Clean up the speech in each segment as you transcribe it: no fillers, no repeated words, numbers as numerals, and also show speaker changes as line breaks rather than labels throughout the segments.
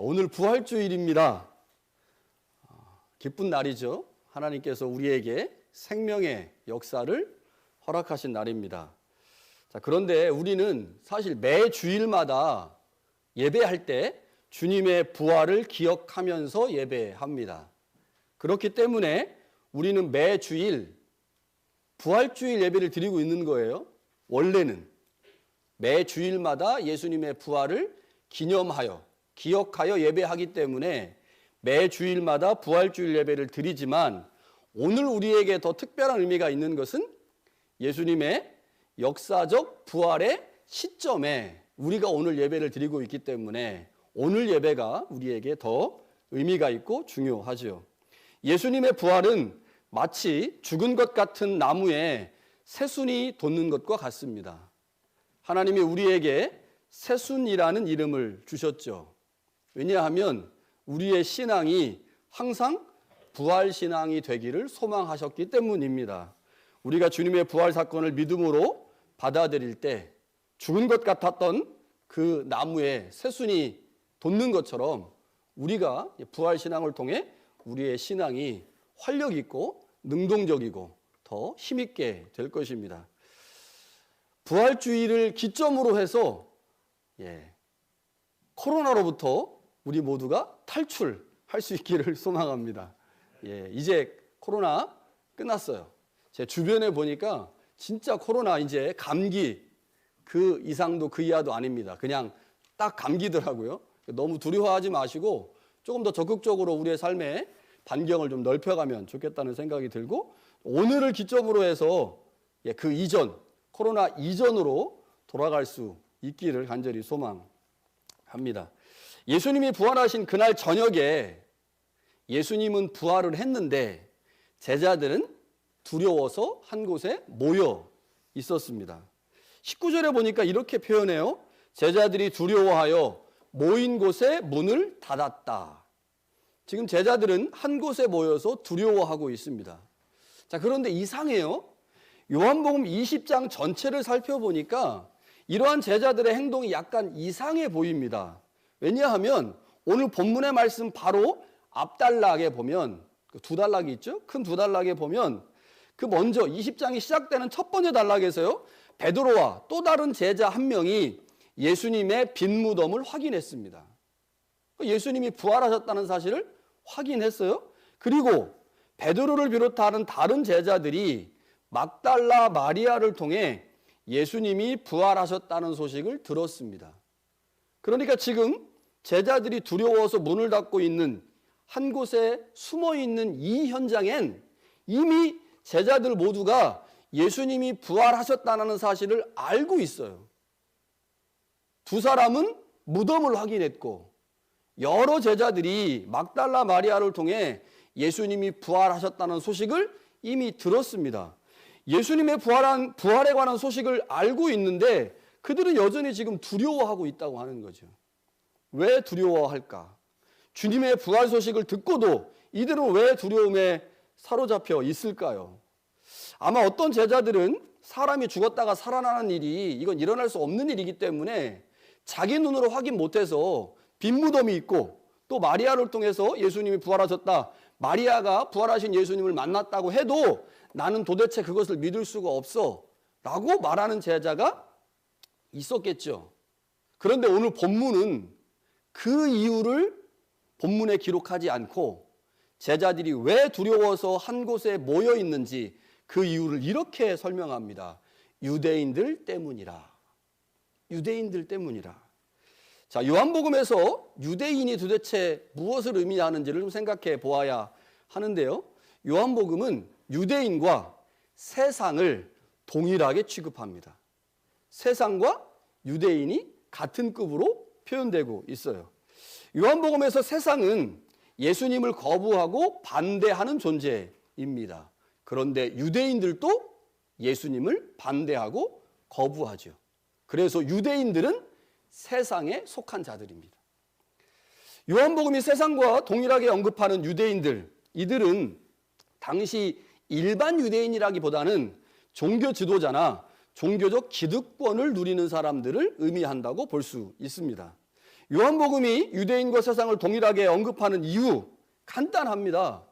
오늘 부활주일입니다. 기쁜 날이죠. 하나님께서 우리에게 생명의 역사를 허락하신 날입니다. 자, 그런데 우리는 사실 매 주일마다 예배할 때 주님의 부활을 기억하면서 예배합니다. 그렇기 때문에 우리는 매 주일 부활주일 예배를 드리고 있는 거예요. 원래는 매 주일마다 예수님의 부활을 기억하여 예배하기 때문에 매 주일마다 부활주일 예배를 드리지만 오늘 우리에게 더 특별한 의미가 있는 것은 예수님의 역사적 부활의 시점에 우리가 오늘 예배를 드리고 있기 때문에 오늘 예배가 우리에게 더 의미가 있고 중요하죠. 예수님의 부활은 마치 죽은 것 같은 나무에 새순이 돋는 것과 같습니다. 하나님이 우리에게 새순이라는 이름을 주셨죠. 왜냐하면 우리의 신앙이 항상 부활신앙이 되기를 소망하셨기 때문입니다. 우리가 주님의 부활 사건을 믿음으로 받아들일 때 죽은 것 같았던 그 나무에 새순이 돋는 것처럼 우리가 부활신앙을 통해 우리의 신앙이 활력 있고 능동적이고 더 힘있게 될 것입니다. 부활주의를 기점으로 해서 코로나로부터 우리 모두가 탈출할 수 있기를 소망합니다. 이제 코로나 끝났어요. 제 주변에 보니까 진짜 코로나 이제 감기 그 이상도 그 이하도 아닙니다. 그냥 딱 감기더라고요. 너무 두려워하지 마시고 조금 더 적극적으로 우리의 삶의 반경을 좀 넓혀가면 좋겠다는 생각이 들고 오늘을 기점으로 해서 그 이전, 코로나 이전으로 돌아갈 수 있기를 간절히 소망합니다. 예수님이 부활하신 그날 저녁에 예수님은 부활을 했는데 제자들은 두려워서 한 곳에 모여 있었습니다. 19절에 보니까 이렇게 표현해요. 제자들이 두려워하여 모인 곳에 문을 닫았다. 지금 제자들은 한 곳에 모여서 두려워하고 있습니다. 자, 그런데 이상해요. 요한복음 20장 전체를 살펴보니까 이러한 제자들의 행동이 약간 이상해 보입니다. 왜냐하면 오늘 본문의 말씀 바로 앞단락에 보면 두 단락이 있죠. 큰 두 단락에 보면 그 먼저 20장이 시작되는 첫 번째 단락에서요. 베드로와 또 다른 제자 한 명이 예수님의 빈 무덤을 확인했습니다. 예수님이 부활하셨다는 사실을 확인했어요. 그리고 베드로를 비롯하는 다른 제자들이 막달라 마리아를 통해 예수님이 부활하셨다는 소식을 들었습니다. 그러니까 지금 제자들이 두려워서 문을 닫고 있는 한 곳에 숨어 있는 이 현장엔 이미 제자들 모두가 예수님이 부활하셨다는 사실을 알고 있어요. 두 사람은 무덤을 확인했고 여러 제자들이 막달라 마리아를 통해 예수님이 부활하셨다는 소식을 이미 들었습니다. 예수님의 부활에 관한 소식을 알고 있는데 그들은 여전히 지금 두려워하고 있다고 하는 거죠. 왜 두려워할까? 주님의 부활 소식을 듣고도 이들은 왜 두려움에 사로잡혀 있을까요? 아마 어떤 제자들은 사람이 죽었다가 살아나는 일이 이건 일어날 수 없는 일이기 때문에 자기 눈으로 확인 못해서 빈 무덤이 있고 또 마리아를 통해서 예수님이 부활하셨다. 마리아가 부활하신 예수님을 만났다고 해도 나는 도대체 그것을 믿을 수가 없어 라고 말하는 제자가 있었겠죠. 그런데 오늘 본문은 그 이유를 본문에 기록하지 않고 제자들이 왜 두려워서 한 곳에 모여 있는지 그 이유를 이렇게 설명합니다. 유대인들 때문이라. 유대인들 때문이라. 자, 요한복음에서 유대인이 도대체 무엇을 의미하는지를 좀 생각해 보아야 하는데요. 요한복음은 유대인과 세상을 동일하게 취급합니다. 세상과 유대인이 같은 급으로 표현되고 있어요. 요한복음에서 세상은 예수님을 거부하고 반대하는 존재입니다. 그런데 유대인들도 예수님을 반대하고 거부하죠. 그래서 유대인들은 세상에 속한 자들입니다. 요한복음이 세상과 동일하게 언급하는 유대인들, 이들은 당시 일반 유대인이라기보다는 종교 지도자나 종교적 기득권을 누리는 사람들을 의미한다고 볼 수 있습니다. 요한복음이 유대인과 세상을 동일하게 언급하는 이유 간단합니다.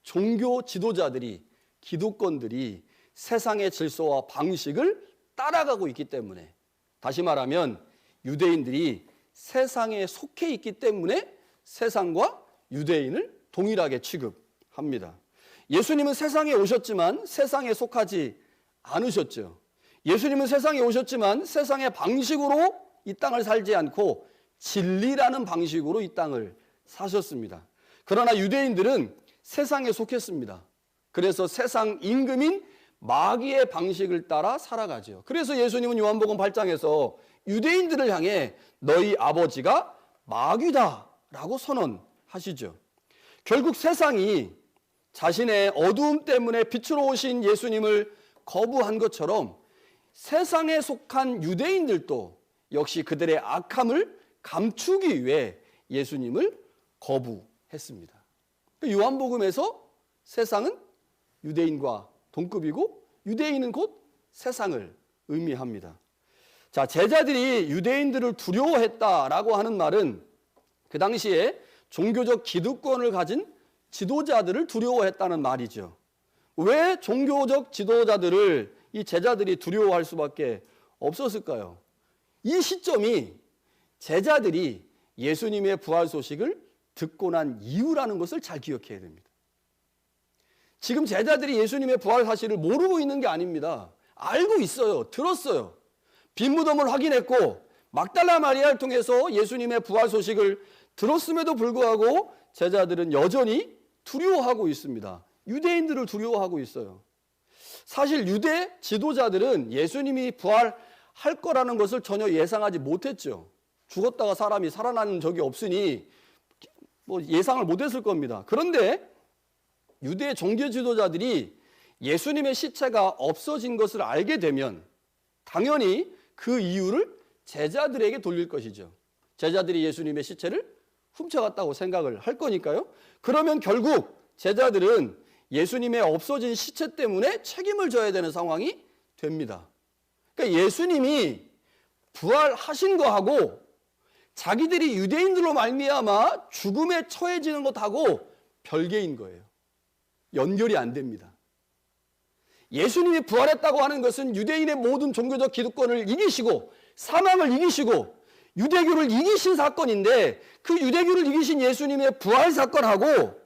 종교 지도자들이, 기득권들이 세상의 질서와 방식을 따라가고 있기 때문에, 다시 말하면 유대인들이 세상에 속해 있기 때문에 세상과 유대인을 동일하게 취급합니다. 예수님은 세상에 오셨지만 세상에 속하지 않으셨죠. 예수님은 세상에 오셨지만 세상의 방식으로 이 땅을 살지 않고 진리라는 방식으로 이 땅을 사셨습니다. 그러나 유대인들은 세상에 속했습니다. 그래서 세상 임금인 마귀의 방식을 따라 살아가죠. 그래서 예수님은 요한복음 8장에서 유대인들을 향해 너희 아버지가 마귀다라고 선언하시죠. 결국 세상이 자신의 어두움 때문에 빛으로 오신 예수님을 거부한 것처럼 세상에 속한 유대인들도 역시 그들의 악함을 감추기 위해 예수님을 거부했습니다. 요한복음에서 세상은 유대인과 동급이고 유대인은 곧 세상을 의미합니다. 자, 제자들이 유대인들을 두려워했다라고 하는 말은 그 당시에 종교적 기득권을 가진 지도자들을 두려워했다는 말이죠. 왜 종교적 지도자들을 이 제자들이 두려워할 수밖에 없었을까요? 이 시점이 제자들이 예수님의 부활 소식을 듣고 난 이유라는 것을 잘 기억해야 됩니다. 지금 제자들이 예수님의 부활 사실을 모르고 있는 게 아닙니다. 알고 있어요. 들었어요. 빈 무덤을 확인했고 막달라 마리아를 통해서 예수님의 부활 소식을 들었음에도 불구하고 제자들은 여전히 두려워하고 있습니다. 유대인들을 두려워하고 있어요. 사실 유대 지도자들은 예수님이 부활할 거라는 것을 전혀 예상하지 못했죠. 죽었다가 사람이 살아나는 적이 없으니 예상을 못했을 겁니다. 그런데 유대 종교 지도자들이 예수님의 시체가 없어진 것을 알게 되면 당연히 그 이유를 제자들에게 돌릴 것이죠. 제자들이 예수님의 시체를 훔쳐갔다고 생각을 할 거니까요. 그러면 결국 제자들은 예수님의 없어진 시체 때문에 책임을 져야 되는 상황이 됩니다. 그러니까 예수님이 부활하신 거하고 자기들이 유대인들로 말미암아 죽음에 처해지는 것하고 별개인 거예요. 연결이 안 됩니다. 예수님이 부활했다고 하는 것은 유대인의 모든 종교적 기득권을 이기시고 사망을 이기시고 유대교를 이기신 사건인데, 그 유대교를 이기신 예수님의 부활 사건하고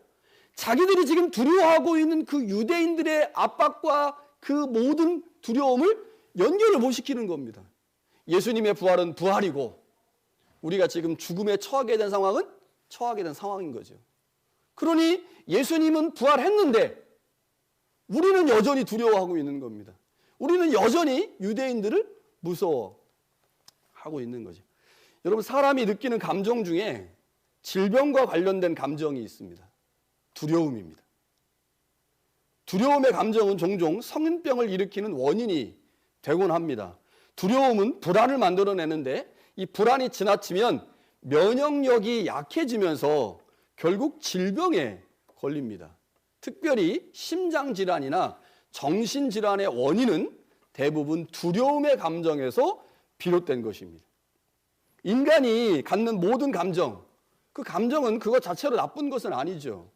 자기들이 지금 두려워하고 있는 그 유대인들의 압박과 그 모든 두려움을 연결을 못 시키는 겁니다. 예수님의 부활은 부활이고 우리가 지금 죽음에 처하게 된 상황은 처하게 된 상황인 거죠. 그러니 예수님은 부활했는데 우리는 여전히 두려워하고 있는 겁니다. 우리는 여전히 유대인들을 무서워하고 있는 거죠. 여러분, 사람이 느끼는 감정 중에 질병과 관련된 감정이 있습니다. 두려움입니다. 두려움의 감정은 종종 성인병을 일으키는 원인이 되곤 합니다. 두려움은 불안을 만들어내는데 이 불안이 지나치면 면역력이 약해지면서 결국 질병에 걸립니다. 특별히 심장질환이나 정신질환의 원인은 대부분 두려움의 감정에서 비롯된 것입니다. 인간이 갖는 모든 감정, 그 감정은 그것 자체로 나쁜 것은 아니죠.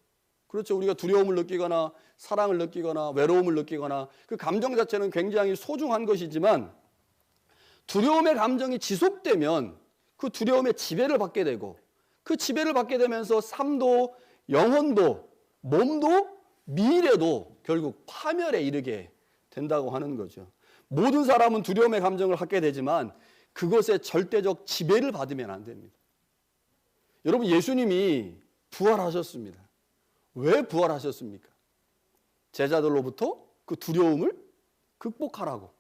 그렇죠. 우리가 두려움을 느끼거나 사랑을 느끼거나 외로움을 느끼거나 그 감정 자체는 굉장히 소중한 것이지만 두려움의 감정이 지속되면 그 두려움의 지배를 받게 되고 그 지배를 받게 되면서 삶도 영혼도 몸도 미래도 결국 파멸에 이르게 된다고 하는 거죠. 모든 사람은 두려움의 감정을 갖게 되지만 그것의 절대적 지배를 받으면 안 됩니다. 여러분, 예수님이 부활하셨습니다. 왜 부활하셨습니까? 제자들로부터 그 두려움을 극복하라고.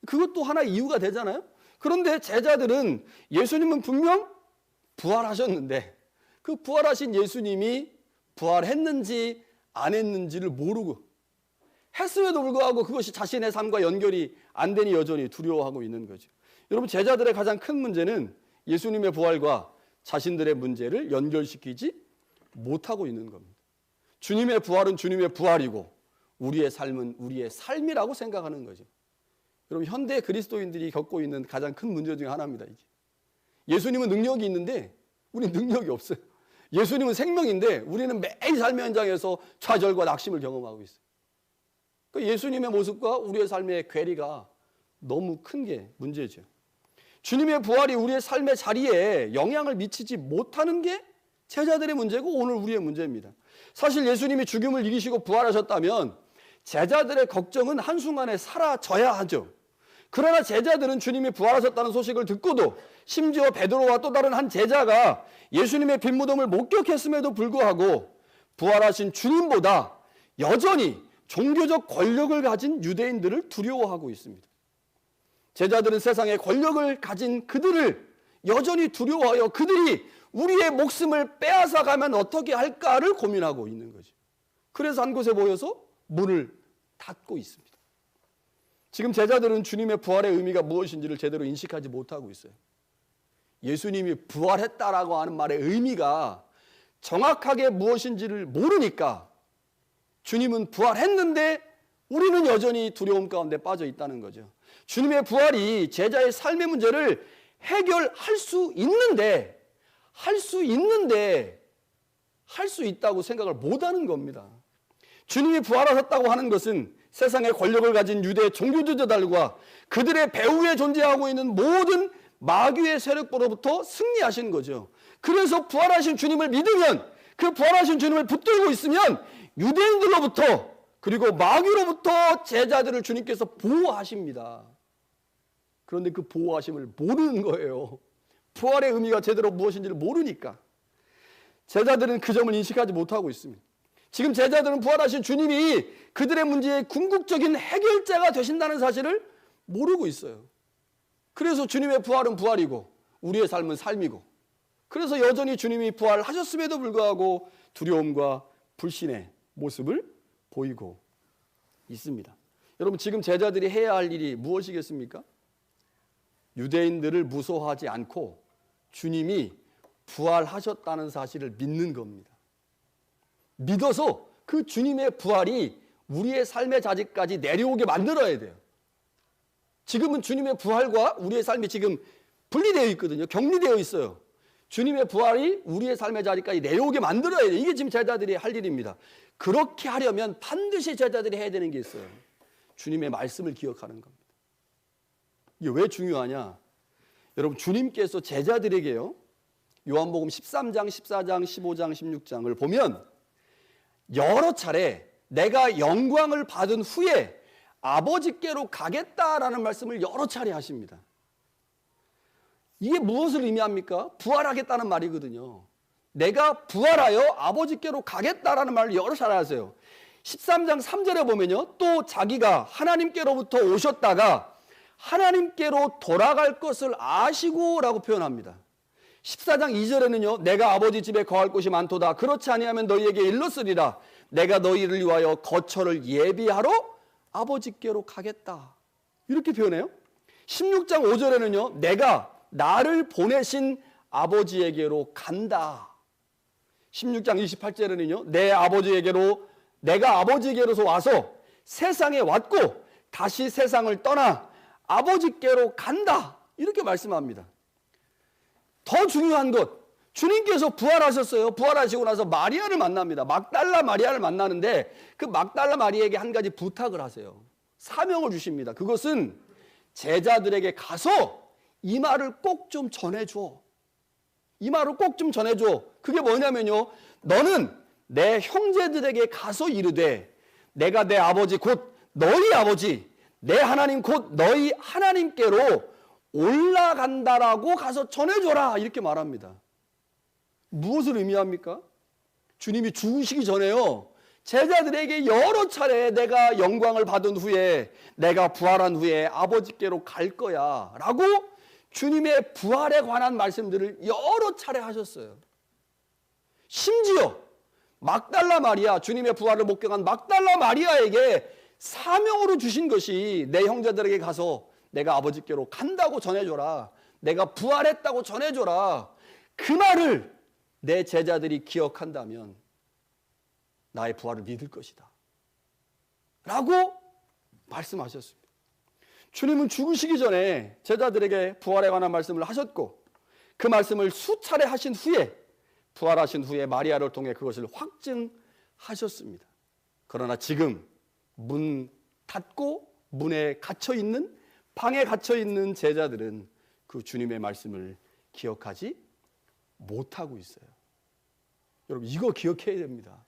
그것도 하나의 이유가 되잖아요. 그런데 제자들은 예수님은 분명 부활하셨는데 그 부활하신 예수님이 부활했는지 안 했는지를 모르고 했음에도 불구하고 그것이 자신의 삶과 연결이 안 되니 여전히 두려워하고 있는 거죠. 여러분, 제자들의 가장 큰 문제는 예수님의 부활과 자신들의 문제를 연결시키지 못하고 있는 겁니다. 주님의 부활은 주님의 부활이고 우리의 삶은 우리의 삶이라고 생각하는 거죠. 여러분, 현대 그리스도인들이 겪고 있는 가장 큰 문제 중에 하나입니다. 예수님은 능력이 있는데 우리는 능력이 없어요. 예수님은 생명인데 우리는 매일 삶의 현장에서 좌절과 낙심을 경험하고 있어요. 그러니까 예수님의 모습과 우리의 삶의 괴리가 너무 큰 게 문제죠. 주님의 부활이 우리의 삶의 자리에 영향을 미치지 못하는 게 제자들의 문제고 오늘 우리의 문제입니다. 사실 예수님이 죽음을 이기시고 부활하셨다면 제자들의 걱정은 한순간에 사라져야 하죠. 그러나 제자들은 주님이 부활하셨다는 소식을 듣고도 심지어 베드로와 또 다른 한 제자가 예수님의 빈무덤을 목격했음에도 불구하고 부활하신 주님보다 여전히 종교적 권력을 가진 유대인들을 두려워하고 있습니다. 제자들은 세상에 권력을 가진 그들을 여전히 두려워하여 그들이 우리의 목숨을 빼앗아 가면 어떻게 할까를 고민하고 있는 거죠. 그래서 한 곳에 모여서 문을 닫고 있습니다. 지금 제자들은 주님의 부활의 의미가 무엇인지를 제대로 인식하지 못하고 있어요. 예수님이 부활했다라고 하는 말의 의미가 정확하게 무엇인지를 모르니까 주님은 부활했는데 우리는 여전히 두려움 가운데 빠져 있다는 거죠. 주님의 부활이 제자의 삶의 문제를 해결할 수 있는데 할 수 있다고 생각을 못하는 겁니다. 주님이 부활하셨다고 하는 것은 세상의 권력을 가진 유대 종교주의자들과 그들의 배후에 존재하고 있는 모든 마귀의 세력으로부터 승리하신 거죠. 그래서 부활하신 주님을 믿으면, 그 부활하신 주님을 붙들고 있으면 유대인들로부터 그리고 마귀로부터 제자들을 주님께서 보호하십니다. 그런데 그 보호하심을 모르는 거예요. 부활의 의미가 제대로 무엇인지를 모르니까 제자들은 그 점을 인식하지 못하고 있습니다. 지금 제자들은 부활하신 주님이 그들의 문제의 궁극적인 해결자가 되신다는 사실을 모르고 있어요. 그래서 주님의 부활은 부활이고 우리의 삶은 삶이고, 그래서 여전히 주님이 부활하셨음에도 불구하고 두려움과 불신의 모습을 보이고 있습니다. 여러분, 지금 제자들이 해야 할 일이 무엇이겠습니까? 유대인들을 무서워하지 않고 주님이 부활하셨다는 사실을 믿는 겁니다. 믿어서 그 주님의 부활이 우리의 삶의 자리까지 내려오게 만들어야 돼요. 지금은 주님의 부활과 우리의 삶이 지금 분리되어 있거든요. 격리되어 있어요. 주님의 부활이 우리의 삶의 자리까지 내려오게 만들어야 돼요. 이게 지금 제자들이 할 일입니다. 그렇게 하려면 반드시 제자들이 해야 되는 게 있어요. 주님의 말씀을 기억하는 겁니다. 이게 왜 중요하냐? 여러분, 주님께서 제자들에게요, 요한복음 13장, 14장, 15장, 16장을 보면 여러 차례 내가 영광을 받은 후에 아버지께로 가겠다라는 말씀을 여러 차례 하십니다. 이게 무엇을 의미합니까? 부활하겠다는 말이거든요. 내가 부활하여 아버지께로 가겠다라는 말을 여러 차례 하세요. 13장 3절에 보면요, 또 자기가 하나님께로부터 오셨다가 하나님께로 돌아갈 것을 아시고 라고 표현합니다. 14장 2절에는요, 내가 아버지 집에 거할 곳이 많도다. 그렇지 아니하면 너희에게 일렀으리라. 내가 너희를 위하여 거처를 예비하러 아버지께로 가겠다. 이렇게 표현해요. 16장 5절에는요, 내가 나를 보내신 아버지에게로 간다. 16장 28절에는요, 내가 아버지에게로서 와서 세상에 왔고 다시 세상을 떠나 아버지께로 간다. 이렇게 말씀합니다. 더 중요한 것, 주님께서 부활하셨어요. 부활하시고 나서 마리아를 만납니다. 막달라 마리아를 만나는데 그 막달라 마리아에게 한 가지 부탁을 하세요. 사명을 주십니다. 그것은 제자들에게 가서 이 말을 꼭 좀 전해줘. 이 말을 꼭 좀 전해줘. 그게 뭐냐면요, 너는 내 형제들에게 가서 이르되 내가 내 아버지 곧 너희 아버지, 내 하나님 곧 너희 하나님께로 올라간다라고 가서 전해줘라. 이렇게 말합니다. 무엇을 의미합니까? 주님이 죽으시기 전에요, 제자들에게 여러 차례 내가 영광을 받은 후에, 내가 부활한 후에 아버지께로 갈 거야 라고 주님의 부활에 관한 말씀들을 여러 차례 하셨어요. 심지어 막달라 마리아, 주님의 부활을 목격한 막달라 마리아에게 사명으로 주신 것이 내 형제들에게 가서 내가 아버지께로 간다고 전해줘라, 내가 부활했다고 전해줘라. 그 말을 내 제자들이 기억한다면 나의 부활을 믿을 것이다 라고 말씀하셨습니다. 주님은 죽으시기 전에 제자들에게 부활에 관한 말씀을 하셨고, 그 말씀을 수차례 하신 후에 부활하신 후에 마리아를 통해 그것을 확증하셨습니다. 그러나 지금 문 닫고 문에 갇혀있는 방에 갇혀있는 제자들은 그 주님의 말씀을 기억하지 못하고 있어요. 여러분 이거 기억해야 됩니다.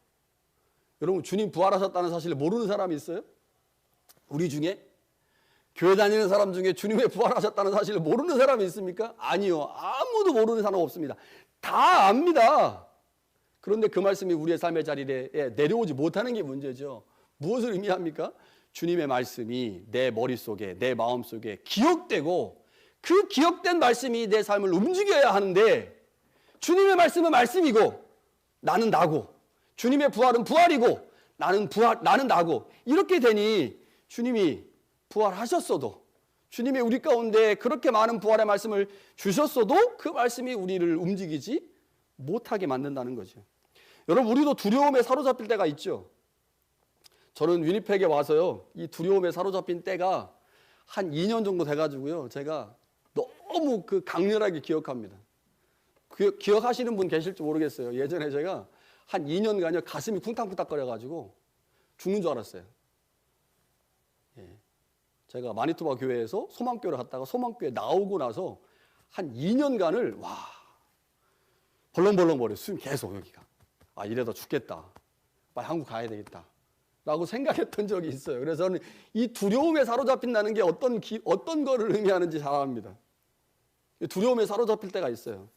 여러분 주님 부활하셨다는 사실을 모르는 사람이 있어요? 우리 중에? 교회 다니는 사람 중에 주님의 부활하셨다는 사실을 모르는 사람이 있습니까? 아니요. 아무도 모르는 사람 없습니다. 다 압니다. 그런데 그 말씀이 우리의 삶의 자리에 내려오지 못하는 게 문제죠. 무엇을 의미합니까? 주님의 말씀이 내 머릿속에 내 마음속에 기억되고 그 기억된 말씀이 내 삶을 움직여야 하는데 주님의 말씀은 말씀이고 나는 나고 주님의 부활은 부활이고 나는 나고 이렇게 되니 주님이 부활하셨어도 주님이 우리 가운데 그렇게 많은 부활의 말씀을 주셨어도 그 말씀이 우리를 움직이지 못하게 만든다는 거죠. 여러분 우리도 두려움에 사로잡힐 때가 있죠. 저는 위니펙에 와서요 이 두려움에 사로잡힌 때가 한 2년 정도 돼가지고요 제가 너무 강렬하게 기억합니다. 기억하시는 분 계실지 모르겠어요. 예전에 제가 한 2년간요 가슴이 쿵탕쿵탕 거려가지고 죽는 줄 알았어요. 제가 마니토바 교회에서 소망교회를 갔다가 소망교회 나오고 나서 한 2년간을 벌렁벌렁거려요. 숨 계속 여기가. 이래도 죽겠다. 빨리 한국 가야 되겠다. 라고 생각했던 적이 있어요. 그래서 저는 이 두려움에 사로잡힌다는 게 어떤 거를 의미하는지 잘 압니다. 두려움에 사로잡힐 때가 있어요.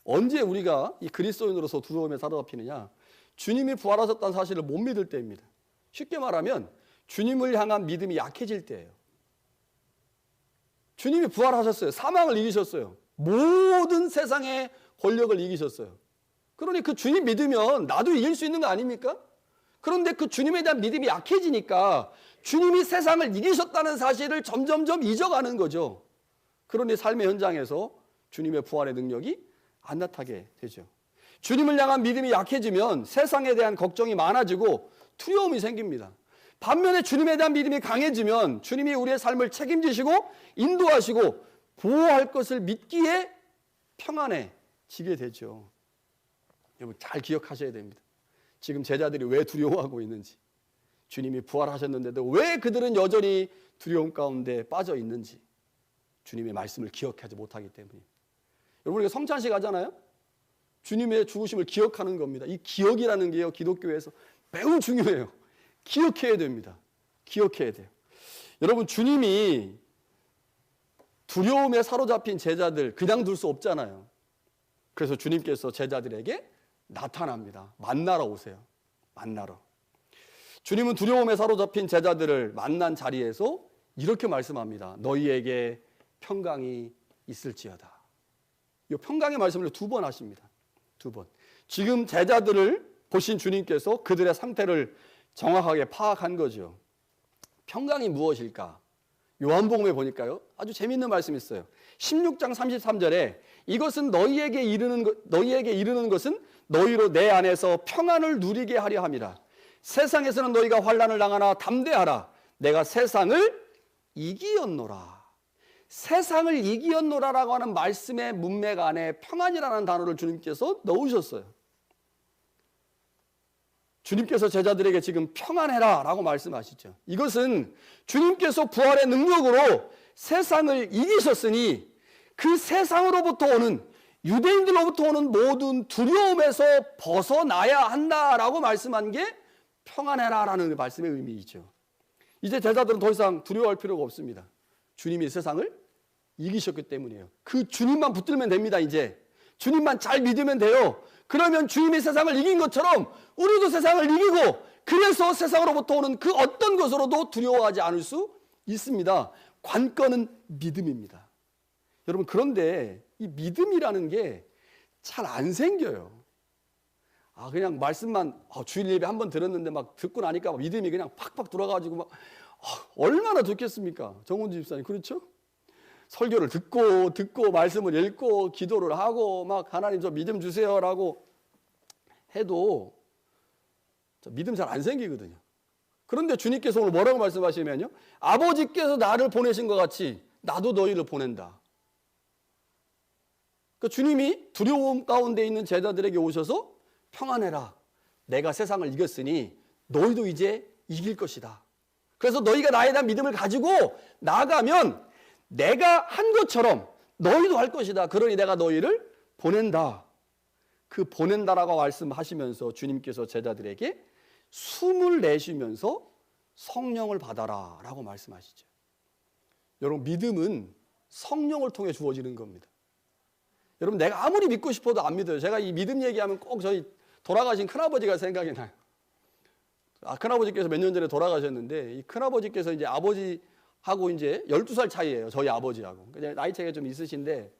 언제 우리가 이 그리스도인으로서 두려움에 사로잡히느냐? 주님이 부활하셨다는 사실을 못 믿을 때입니다. 쉽게 말하면 주님을 향한 믿음이 약해질 때예요. 주님이 부활하셨어요. 사망을 이기셨어요. 모든 세상의 권력을 이기셨어요. 그러니 그 주님 믿으면 나도 이길 수 있는 거 아닙니까? 그런데 그 주님에 대한 믿음이 약해지니까 주님이 세상을 이기셨다는 사실을 점점점 잊어가는 거죠. 그러니 삶의 현장에서 주님의 부활의 능력이 안 나타나게 되죠. 주님을 향한 믿음이 약해지면 세상에 대한 걱정이 많아지고 두려움이 생깁니다. 반면에 주님에 대한 믿음이 강해지면 주님이 우리의 삶을 책임지시고 인도하시고 보호할 것을 믿기에 평안해지게 되죠. 여러분 잘 기억하셔야 됩니다. 지금 제자들이 왜 두려워하고 있는지, 주님이 부활하셨는데도 왜 그들은 여전히 두려움 가운데 빠져 있는지 주님의 말씀을 기억하지 못하기 때문입니다. 여러분 우리가 성찬식 하잖아요. 주님의 죽으심을 기억하는 겁니다. 이 기억이라는 게요 기독교에서 매우 중요해요. 기억해야 됩니다. 기억해야 돼요. 여러분 주님이 두려움에 사로잡힌 제자들 그냥 둘 수 없잖아요. 그래서 주님께서 제자들에게 나타납니다. 만나러 오세요. 만나러. 주님은 두려움에 사로잡힌 제자들을 만난 자리에서 이렇게 말씀합니다. 너희에게 평강이 있을지어다. 이 평강의 말씀을 2번 하십니다. 2번. 지금 제자들을 보신 주님께서 그들의 상태를 정확하게 파악한 거죠. 평강이 무엇일까? 요한복음에 보니까요 아주 재미있는 말씀이 있어요. 16장 33절에 이것은 너희에게 이르는 것은 너희로 내 안에서 평안을 누리게 하려 함이라. 세상에서는 너희가 환난을 당하나 담대하라. 내가 세상을 이기었노라. 세상을 이기었노라라고 하는 말씀의 문맥 안에 평안이라는 단어를 주님께서 넣으셨어요. 주님께서 제자들에게 지금 평안해라 라고 말씀하시죠. 이것은 주님께서 부활의 능력으로 세상을 이기셨으니 그 세상으로부터 오는 유대인들로부터 오는 모든 두려움에서 벗어나야 한다라고 말씀한 게 평안해라 라는 말씀의 의미이죠. 이제 제자들은 더 이상 두려워할 필요가 없습니다. 주님이 세상을 이기셨기 때문이에요. 그 주님만 붙들면 됩니다. 이제 주님만 잘 믿으면 돼요. 그러면 주님이 세상을 이긴 것처럼 우리도 세상을 이기고 그래서 세상으로부터 오는 그 어떤 것으로도 두려워하지 않을 수 있습니다. 관건은 믿음입니다. 여러분 그런데 이 믿음이라는 게 잘 안 생겨요. 그냥 말씀만 주일 예배 한번 들었는데 막 듣고 나니까 믿음이 그냥 팍팍 들어가지고 막 얼마나 좋겠습니까? 정훈주 집사님 그렇죠? 설교를 듣고 말씀을 읽고 기도를 하고 막 하나님 저 믿음 주세요라고 해도 믿음 잘 안 생기거든요. 그런데 주님께서 오늘 뭐라고 말씀하시면요, 아버지께서 나를 보내신 것 같이 나도 너희를 보낸다. 그 주님이 두려움 가운데 있는 제자들에게 오셔서 평안해라. 내가 세상을 이겼으니 너희도 이제 이길 것이다. 그래서 너희가 나에 대한 믿음을 가지고 나아가면 내가 한 것처럼 너희도 할 것이다. 그러니 내가 너희를 보낸다. 그 보낸다라고 말씀하시면서 주님께서 제자들에게 숨을 내쉬면서 성령을 받아라 라고 말씀하시죠. 여러분, 믿음은 성령을 통해 주어지는 겁니다. 여러분, 내가 아무리 믿고 싶어도 안 믿어요. 제가 이 믿음 얘기하면 꼭 저희 돌아가신 큰아버지가 생각이 나요. 큰아버지께서 몇 년 전에 돌아가셨는데, 이 큰아버지께서 이제 아버지하고 이제 12살 차이예요. 저희 아버지하고. 나이 차이가 좀 있으신데,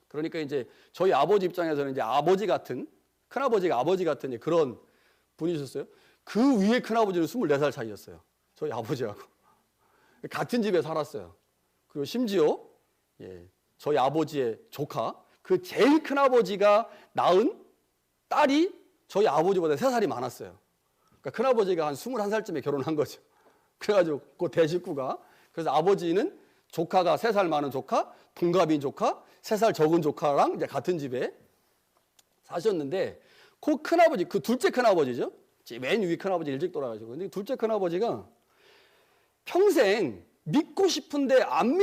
그러니까 이제 저희 아버지 입장에서는 이제 아버지 같은, 큰아버지가 아버지 같은 그런 분이셨어요. 그 위에 큰아버지는 24살 차이였어요. 저희 아버지하고. 같은 집에 살았어요. 그리고 심지어, 저희 아버지의 조카, 그 제일 큰아버지가 낳은 딸이 저희 아버지보다 3살이 많았어요. 그러니까 큰아버지가 한 21살쯤에 결혼한 거죠. 그래가지고 그 대식구가, 그래서 아버지는 조카가 3살 많은 조카, 동갑인 조카, 3살 적은 조카랑 이제 같은 집에 사셨는데, 그 큰아버지, 그 둘째 큰아버지죠. 맨 위 큰아버지 일찍 돌아가시고, 근데 둘째 큰아버지가 평생 믿고 싶은데 안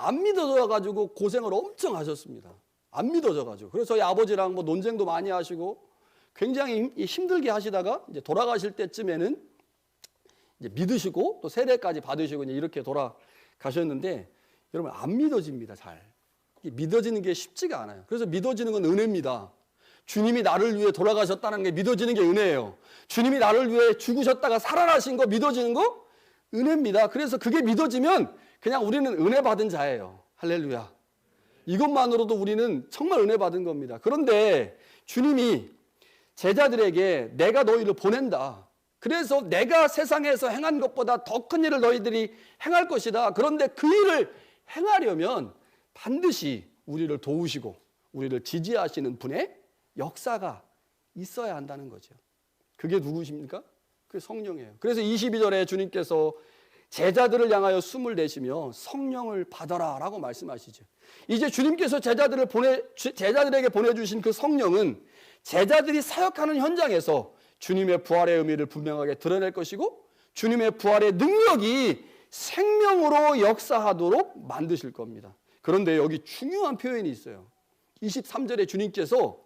믿어져가지고 고생을 엄청 하셨습니다. 안 믿어져가지고. 그래서 저희 아버지랑 뭐 논쟁도 많이 하시고 굉장히 힘들게 하시다가 이제 돌아가실 때쯤에는 이제 믿으시고 또 세례까지 받으시고 이제 이렇게 돌아가셨는데, 여러분, 안 믿어집니다. 잘. 믿어지는 게 쉽지가 않아요. 그래서 믿어지는 건 은혜입니다. 주님이 나를 위해 돌아가셨다는 게 믿어지는 게 은혜예요. 주님이 나를 위해 죽으셨다가 살아나신 거 믿어지는 거 은혜입니다. 그래서 그게 믿어지면 그냥 우리는 은혜 받은 자예요. 할렐루야. 이것만으로도 우리는 정말 은혜 받은 겁니다. 그런데 주님이 제자들에게 내가 너희를 보낸다. 그래서 내가 세상에서 행한 것보다 더 큰 일을 너희들이 행할 것이다. 그런데 그 일을 행하려면 반드시 우리를 도우시고 우리를 지지하시는 분의 역사가 있어야 한다는 거죠. 그게 누구십니까? 그 성령이에요. 그래서 22절에 주님께서 제자들을 향하여 숨을 내쉬며 성령을 받아라 라고 말씀하시죠. 이제 주님께서 제자들에게 보내주신 그 성령은 제자들이 사역하는 현장에서 주님의 부활의 의미를 분명하게 드러낼 것이고, 주님의 부활의 능력이 생명으로 역사하도록 만드실 겁니다. 그런데 여기 중요한 표현이 있어요. 23절에 주님께서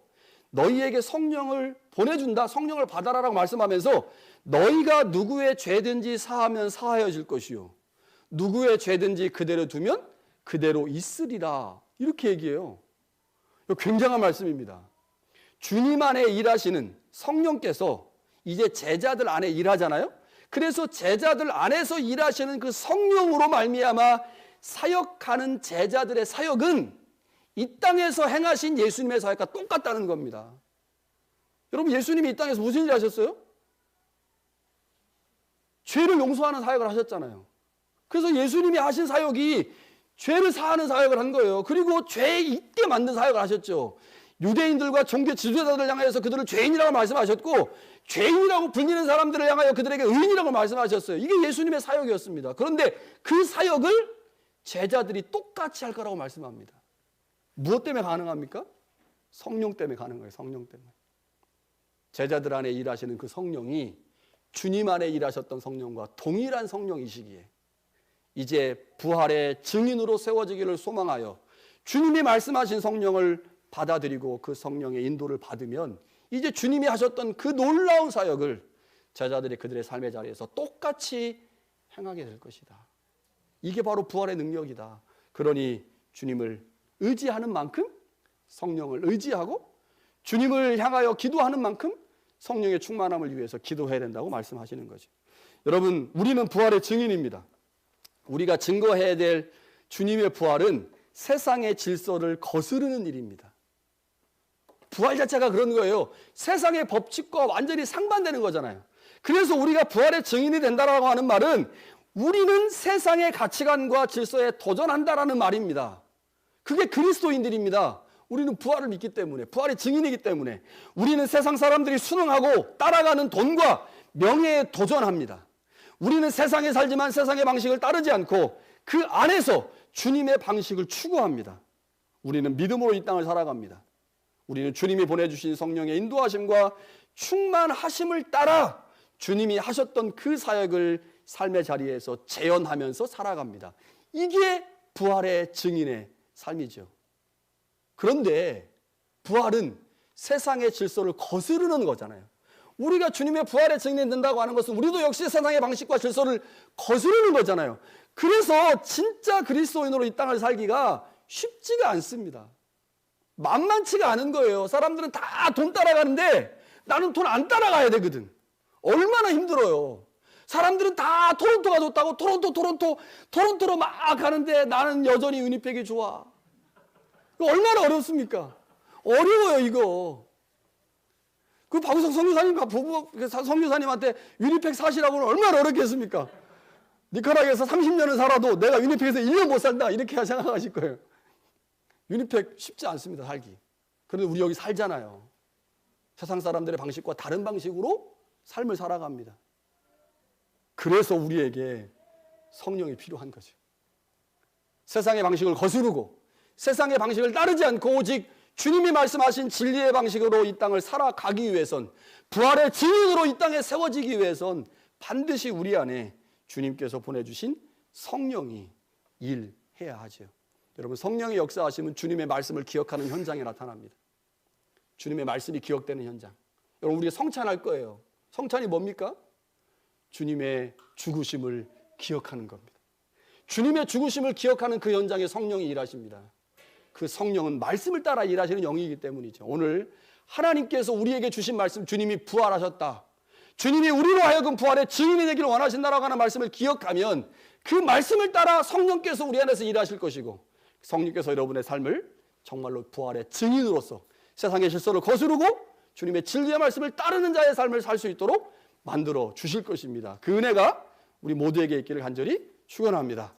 너희에게 성령을 보내준다, 성령을 받아라라고 말씀하면서 너희가 누구의 죄든지 사하면 사하여질 것이요 누구의 죄든지 그대로 두면 그대로 있으리라, 이렇게 얘기해요. 굉장한 말씀입니다. 주님 안에 일하시는 성령께서 이제 제자들 안에 일하잖아요. 그래서 제자들 안에서 일하시는 그 성령으로 말미암아 사역하는 제자들의 사역은 이 땅에서 행하신 예수님의 사역과 똑같다는 겁니다. 여러분, 예수님이 이 땅에서 무슨 일 하셨어요? 죄를 용서하는 사역을 하셨잖아요. 그래서 예수님이 하신 사역이 죄를 사하는 사역을 한 거예요. 그리고 죄 있게 만든 사역을 하셨죠. 유대인들과 종교 지도자들을 향해서 그들을 죄인이라고 말씀하셨고, 죄인이라고 불리는 사람들을 향하여 그들에게 의인이라고 말씀하셨어요. 이게 예수님의 사역이었습니다. 그런데 그 사역을 제자들이 똑같이 할 거라고 말씀합니다. 무엇 때문에 가능합니까? 성령 때문에 가능해요. 성령 때문에. 제자들 안에 일하시는 그 성령이 주님 안에 일하셨던 성령과 동일한 성령이시기에 이제 부활의 증인으로 세워지기를 소망하여 주님이 말씀하신 성령을 받아들이고 그 성령의 인도를 받으면 이제 주님이 하셨던 그 놀라운 사역을 제자들이 그들의 삶의 자리에서 똑같이 행하게 될 것이다. 이게 바로 부활의 능력이다. 그러니 주님을 의지하는 만큼 성령을 의지하고 주님을 향하여 기도하는 만큼 성령의 충만함을 위해서 기도해야 된다고 말씀하시는 거죠. 여러분, 우리는 부활의 증인입니다. 우리가 증거해야 될 주님의 부활은 세상의 질서를 거스르는 일입니다. 부활 자체가 그런 거예요. 세상의 법칙과 완전히 상반되는 거잖아요. 그래서 우리가 부활의 증인이 된다라고 하는 말은 우리는 세상의 가치관과 질서에 도전한다라는 말입니다. 그게 그리스도인들입니다. 우리는 부활을 믿기 때문에, 부활의 증인이기 때문에 우리는 세상 사람들이 순응하고 따라가는 돈과 명예에 도전합니다. 우리는 세상에 살지만 세상의 방식을 따르지 않고 그 안에서 주님의 방식을 추구합니다. 우리는 믿음으로 이 땅을 살아갑니다. 우리는 주님이 보내주신 성령의 인도하심과 충만하심을 따라 주님이 하셨던 그 사역을 삶의 자리에서 재현하면서 살아갑니다. 이게 부활의 증인의 삶이죠. 그런데 부활은 세상의 질서를 거스르는 거잖아요. 우리가 주님의 부활의 증인이 된다고 하는 것은 우리도 역시 세상의 방식과 질서를 거스르는 거잖아요. 그래서 진짜 그리스도인으로 이 땅을 살기가 쉽지가 않습니다. 만만치가 않은 거예요. 사람들은 다 돈 따라가는데 나는 돈 안 따라가야 되거든. 얼마나 힘들어요. 사람들은 다 토론토가 좋다고 토론토로 막 가는데 나는 여전히 위니펙이 좋아. 얼마나 어렵습니까? 어려워요, 이거. 그 박우석 선교사님한테 위니펙 사시라고는 얼마나 어렵겠습니까? 니카라구아에서 30년을 살아도 내가 위니펙에서 1년 못 산다 이렇게 생각하실 거예요. 위니펙 쉽지 않습니다, 살기. 그런데 우리 여기 살잖아요. 세상 사람들의 방식과 다른 방식으로 삶을 살아갑니다. 그래서 우리에게 성령이 필요한 거죠. 세상의 방식을 거스르고 세상의 방식을 따르지 않고 오직 주님이 말씀하신 진리의 방식으로 이 땅을 살아가기 위해선, 부활의 증인으로 이 땅에 세워지기 위해선 반드시 우리 안에 주님께서 보내주신 성령이 일해야 하죠. 여러분, 성령의 역사하심은 주님의 말씀을 기억하는 현장에 나타납니다. 주님의 말씀이 기억되는 현장. 여러분, 우리가 성찬할 거예요. 성찬이 뭡니까? 주님의 죽으심을 기억하는 겁니다. 주님의 죽으심을 기억하는 그 현장에 성령이 일하십니다. 그 성령은 말씀을 따라 일하시는 영이기 때문이죠. 오늘 하나님께서 우리에게 주신 말씀, 주님이 부활하셨다, 주님이 우리로 하여금 부활의 증인이 되기를 원하신다라고 하는 말씀을 기억하면 그 말씀을 따라 성령께서 우리 안에서 일하실 것이고, 성령께서 여러분의 삶을 정말로 부활의 증인으로서 세상의 질서를 거스르고 주님의 진리의 말씀을 따르는 자의 삶을 살 수 있도록 만들어 주실 것입니다. 그 은혜가 우리 모두에게 있기를 간절히 축원합니다.